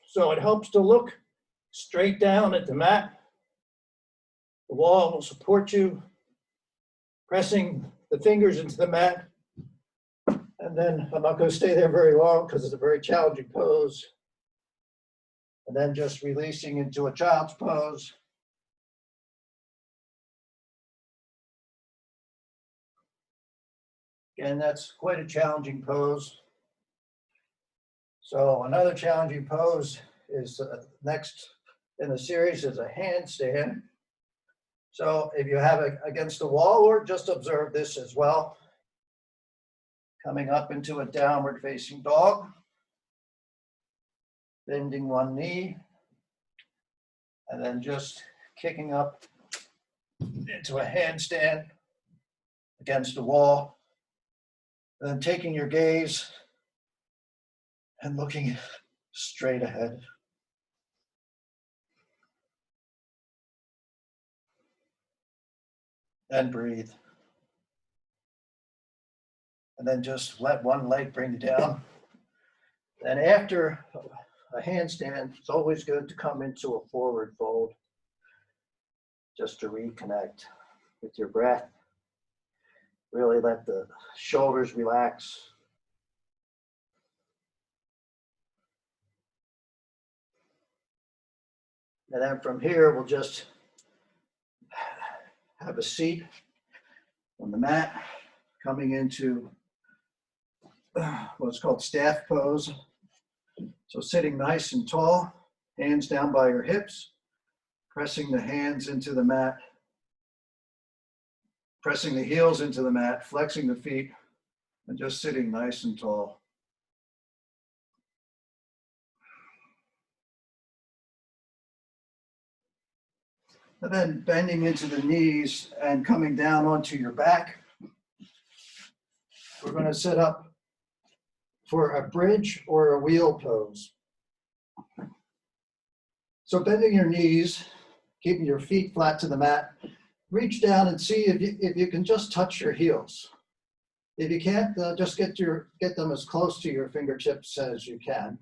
So it helps to look straight down at the mat. The wall will support you, pressing the fingers into the mat. And then I'm not going to stay there very long because it's a very challenging pose. And then just releasing into a child's pose. Again, that's quite a challenging pose. So another challenging pose is next in the series is a handstand. So if you have it against the wall, or just observe this as well. Coming up into a downward facing dog. Bending one knee. And then just kicking up into a handstand against the wall. And then taking your gaze and looking straight ahead. And breathe. And then just let one leg bring you down. And after a handstand, it's always good to come into a forward fold just to reconnect with your breath. Really let the shoulders relax. And then from here, we'll just have a seat on the mat, coming into what's called staff pose. So sitting nice and tall, hands down by your hips, pressing the hands into the mat, pressing the heels into the mat, flexing the feet, and just sitting nice and tall. And then bending into the knees and coming down onto your back. We're going to set up for a bridge or a wheel pose. So bending your knees, keeping your feet flat to the mat, reach down and see if you can just touch your heels. If you can't, just get them as close to your fingertips as you can.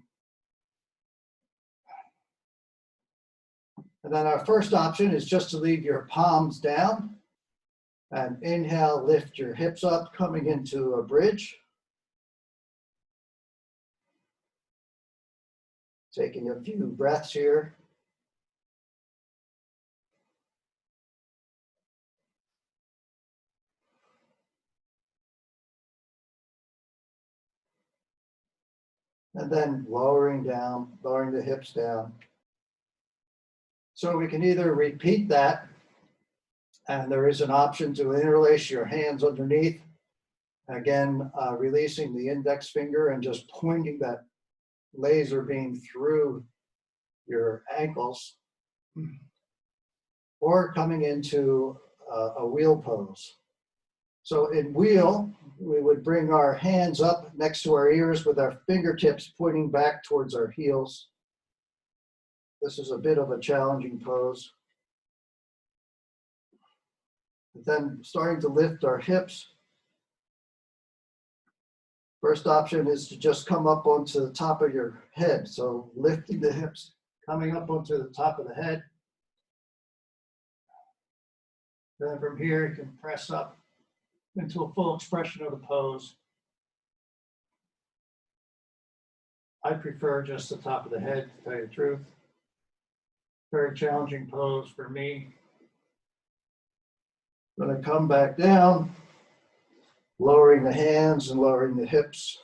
And then our first option is just to leave your palms down and inhale, lift your hips up, coming into a bridge. Taking a few breaths here. And then lowering down, lowering the hips down. So we can either repeat that, and there is an option to interlace your hands underneath. Again, releasing the index finger and just pointing that laser beam through your ankles. Or coming into a wheel pose. So in wheel, we would bring our hands up next to our ears with our fingertips pointing back towards our heels. This is a bit of a challenging pose. Then starting to lift our hips. First option is to just come up onto the top of your head. So lifting the hips, coming up onto the top of the head. Then from here, you can press up into a full expression of the pose. I prefer just the top of the head, to tell you the truth. Very challenging pose for me. I'm going to come back down, lowering the hands and lowering the hips.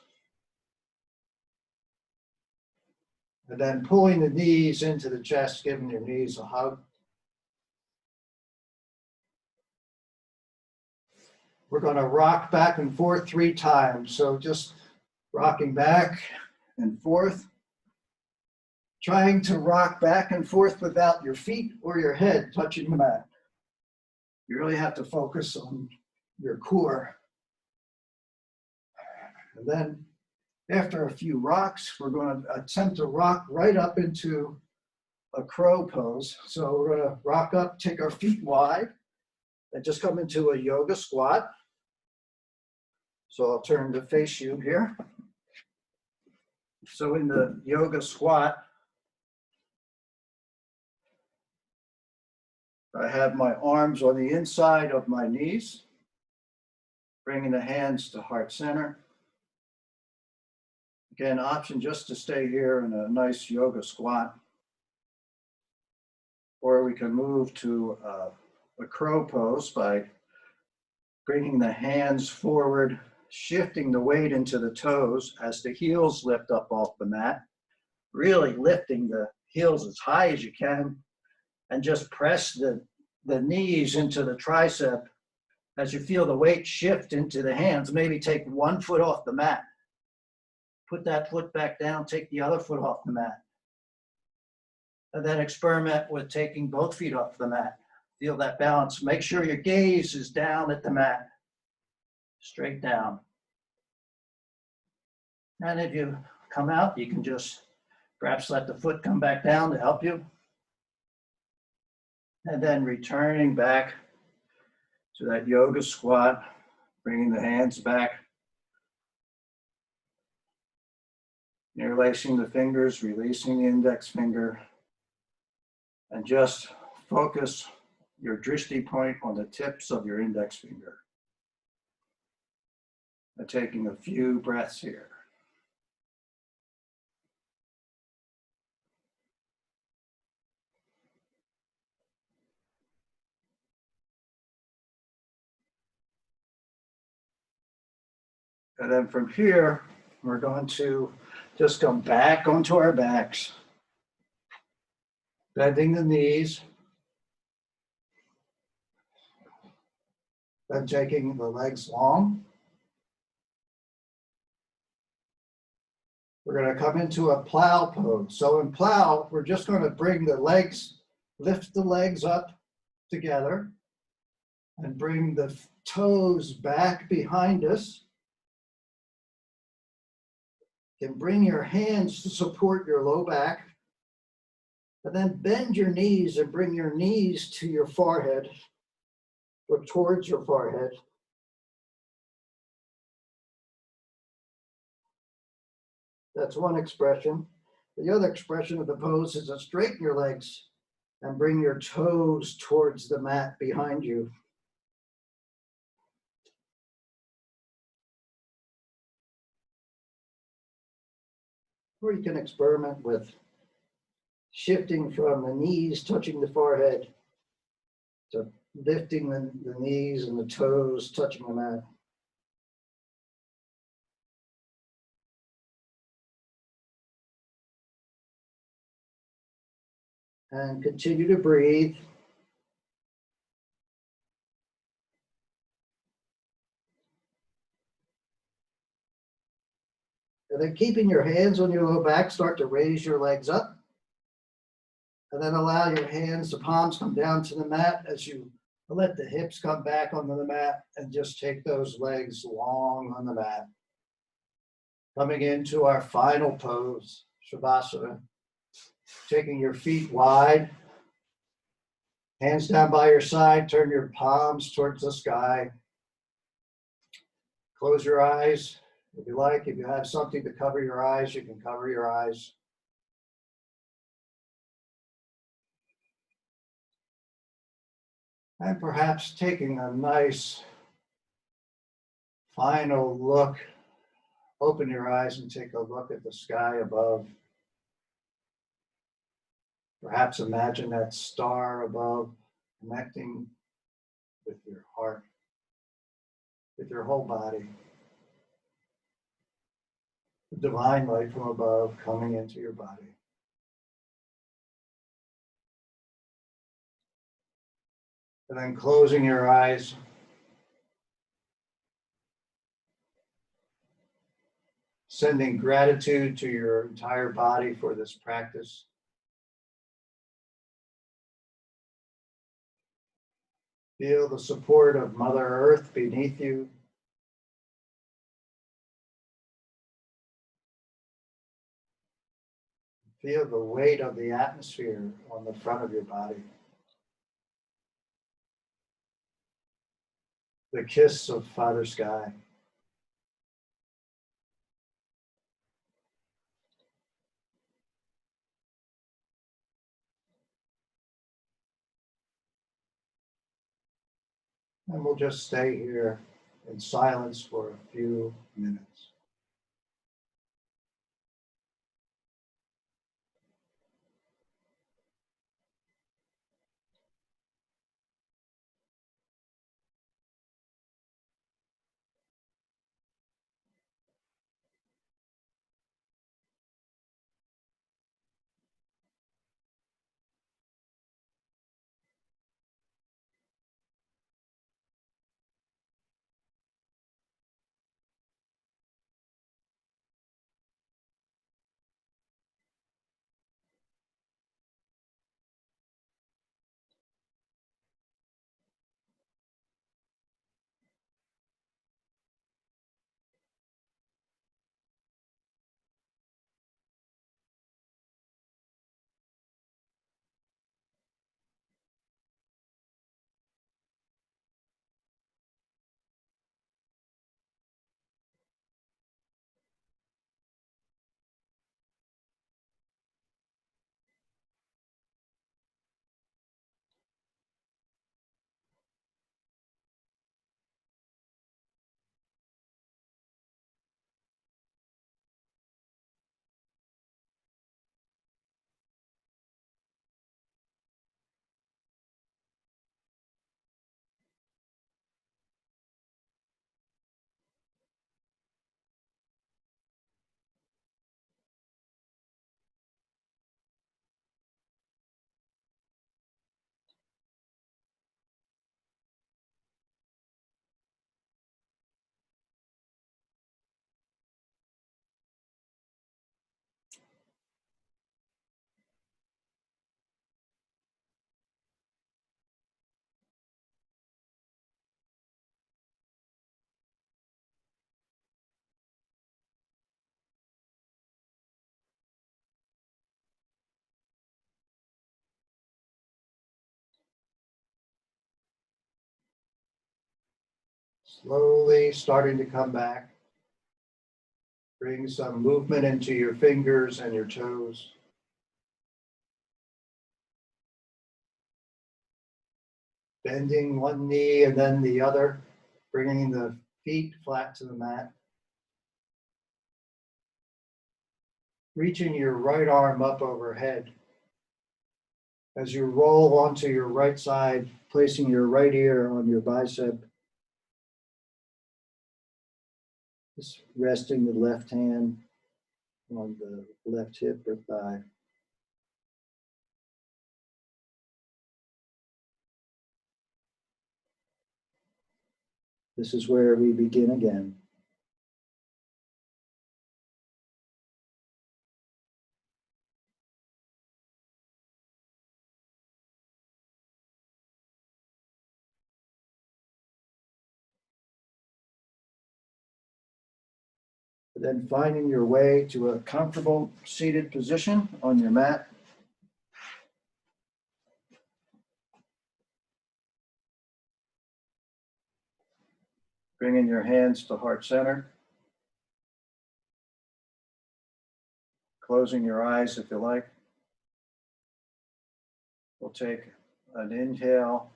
And then pulling the knees into the chest, giving your knees a hug. We're going to rock back and forth 3 times. So just rocking back and forth. Trying to rock back and forth without your feet or your head touching the mat. You really have to focus on your core. And then after a few rocks, we're going to attempt to rock right up into a crow pose. So we're going to rock up, take our feet wide, and just come into a yoga squat. So I'll turn to face you here. So in the yoga squat, I have my arms on the inside of my knees, bringing the hands to heart center. Again, option just to stay here in a nice yoga squat. Or we can move to a crow pose by bringing the hands forward, shifting the weight into the toes as the heels lift up off the mat, really lifting the heels as high as you can, and just press the knees into the tricep as you feel the weight shift into the hands. Maybe take one foot off the mat. Put that foot back down, take the other foot off the mat. And then experiment with taking both feet off the mat. Feel that balance. Make sure your gaze is down at the mat, straight down. And if you come out, you can just perhaps let the foot come back down to help you. And then returning back to that yoga squat, bringing the hands back. Interlacing the fingers, releasing the index finger. And just focus your drishti point on the tips of your index finger. And taking a few breaths here. And then from here, we're going to just come back onto our backs, bending the knees, then taking the legs long. We're going to come into a plow pose. So in plow, we're just going to bring the legs, lift the legs up, together and bring the toes back behind us. You can bring your hands to support your low back, and then bend your knees and bring your knees to your forehead or towards your forehead. That's one expression. The other expression of the pose is to straighten your legs and bring your toes towards the mat behind you. Or you can experiment with shifting from the knees touching the forehead to lifting the knees and the toes touching the mat. And continue to breathe. And then keeping your hands on your low back, start to raise your legs up. And then allow your hands, the palms come down to the mat as you let the hips come back onto the mat and just take those legs long on the mat. Coming into our final pose, Shavasana. Taking your feet wide, hands down by your side, turn your palms towards the sky. Close your eyes if you like. If you have something to cover your eyes, you can cover your eyes. And perhaps taking a nice final look. Open your eyes and take a look at the sky above. Perhaps imagine that star above connecting with your heart, with your whole body. The divine light from above coming into your body. And then closing your eyes. Sending gratitude to your entire body for this practice. Feel the support of Mother Earth beneath you. Feel the weight of the atmosphere on the front of your body. The kiss of Father Sky. And we'll just stay here in silence for a few minutes. Slowly starting to come back. Bring some movement into your fingers and your toes. Bending one knee and then the other, bringing the feet flat to the mat. Reaching your right arm up overhead. As you roll onto your right side, placing your right ear on your bicep. Just resting the left hand on the left hip or thigh. This is where we begin again. Then finding your way to a comfortable seated position on your mat. Bringing your hands to heart center. Closing your eyes if you like. We'll take an inhale.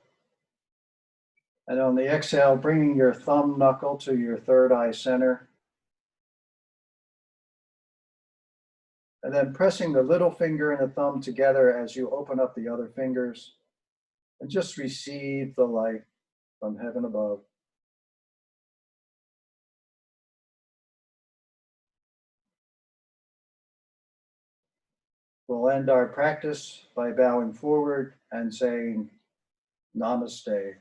And on the exhale, bringing your thumb knuckle to your third eye center. And then pressing the little finger and the thumb together as you open up the other fingers. And just receive the light from heaven above. We'll end our practice by bowing forward and saying, Namaste.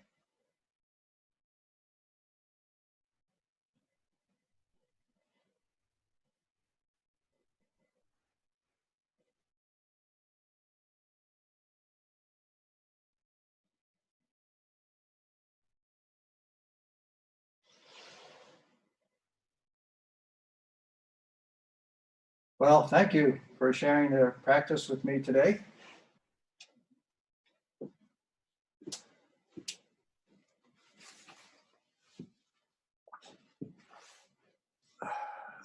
Well, thank you for sharing the practice with me today.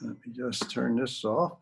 Let me just turn this off.